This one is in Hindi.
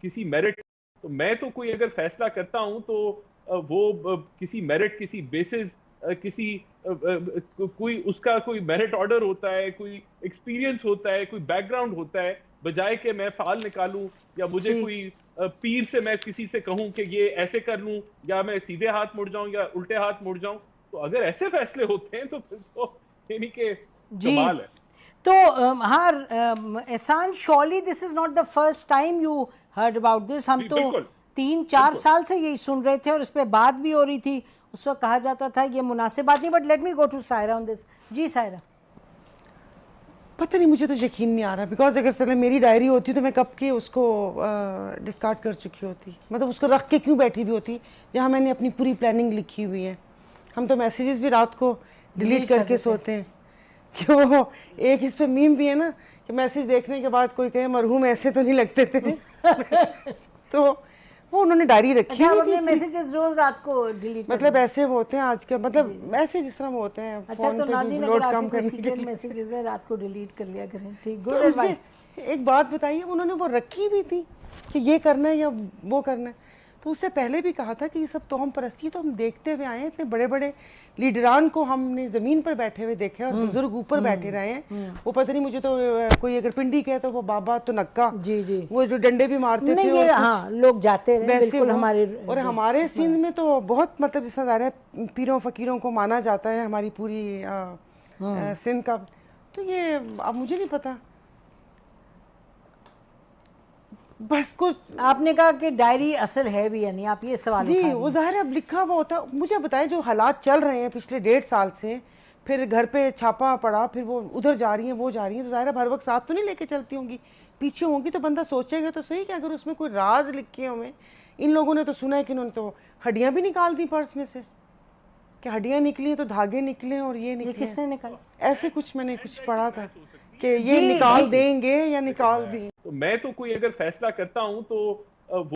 किसी मेरिट, तो मैं तो कोई अगर फैसला करता हूं तो वो किसी मेरिट, किसी बेसिस, किसी कोई उसका कोई मेरिट ऑर्डर होता है, कोई एक्सपीरियंस होता है, कोई बैकग्राउंड होता है, बजाय कि मैं फाल निकालूं या मुझे जी कोई पीर से मैं किसी से कहूं कि ये ऐसे कर लूं या मैं सीधे हाथ मुड़ जाऊं या उल्टे हाथ मुड़ जाऊं। तो अगर ऐसे फैसले होते हैं तो फिर तो यानी कि जी। कमाल है। तो हाँ एहसान, surely this is not the first time you heard about this. हम जी तो बिल्कुल 3-4 बिल्कुल। साल से यही सुन रहे थे और इस पर बात भी हो रही थी। उस वक्त कहा जाता था ये मुनासिब बात नहीं। But let me go to Saira on this. जी सायरा। पता नहीं, मुझे तो यकीन नहीं आ रहा, बिकॉज अगर सर मेरी डायरी होती तो मैं कब के उसको डिस्कार्ड कर चुकी होती, मतलब उसको रख के क्यों बैठी भी होती जहाँ मैंने अपनी पूरी प्लानिंग लिखी हुई है। हम तो मैसेजेस भी रात को डिलीट डिलीट कर करके देते हैं। सोते हैं कि वो एक इस पे मीम भी है ना कि मैसेज देखने के बाद कोई कहे मरहूम ऐसे तो नहीं लगते थे तो वो उन्होंने डायरी रखी अच्छा, आप हुई अपने थी। मैसेजेस रोज रात को डिलीट कर मतलब देते हैं? ऐसे वो होते हैं आजकल, मतलब ऐसे जिस तरह वो होते हैं अच्छा, फोन तो पे भी नाज़रीन अगर लोड आपके कम कोई करने के सीक्रेट लिए। मैसेजेस हैं रात को डिलीट कर लिया करें। ठीक, तो गुड मुझे एडवाइस। एक बात बताइए, उन्होंने वो रखी भी थी कि ये करना है या वो करना है, तो उससे पहले भी कहा था कि ये सब तोहम परस्ती तो हम देखते हुए आए हैं। इतने बड़े बड़े लीडरान को हमने ज़मीन पर बैठे हुए देखे और बुजुर्ग ऊपर बैठे रहे हैं। वो पता नहीं, मुझे तो कोई अगर पिंडी कहे तो वो बाबा तो नक्का, जी जी। वो जो डंडे भी मारते नहीं थे ये और कुछ हाँ, लोग जाते रहे वैसे बिल्कुल वो। हमारे और हमारे सिंध में तो बहुत, मतलब जिस तरह पीरों फकीरों को माना जाता है, हमारी पूरी सिंध का। तो ये अब मुझे नहीं पता, बस कुछ। आपने कहा कि डायरी असल है भी या नहीं, आप ये सवाल जी उठा रही वो हैं। ज़ाहिर है अब लिखा हुआ होता। मुझे बताएं जो हालात चल रहे हैं पिछले 1.5 साल से, फिर घर पे छापा पड़ा, फिर वो उधर जा रही हैं वो जा रही हैं, तो ज़ाहिर है हर वक्त साथ तो नहीं लेके चलती होंगी, पीछे होंगी। तो बंदा सोचेगा तो सही कि अगर उसमें कोई राज लिखे हुए। इन लोगों ने तो सुना है कि इन्होंने तो हड्डियाँ भी निकाल दी पर्स में से, कि हड्डियाँ निकली हैं तो धागे निकले और ये ये निकले हैं। किसने निकाला? ऐसे कुछ मैंने कुछ पढ़ा था कि ये जी निकाल जी। देंगे या निकाल देंगे। तो मैं तो कोई अगर फैसला करता हूं तो वो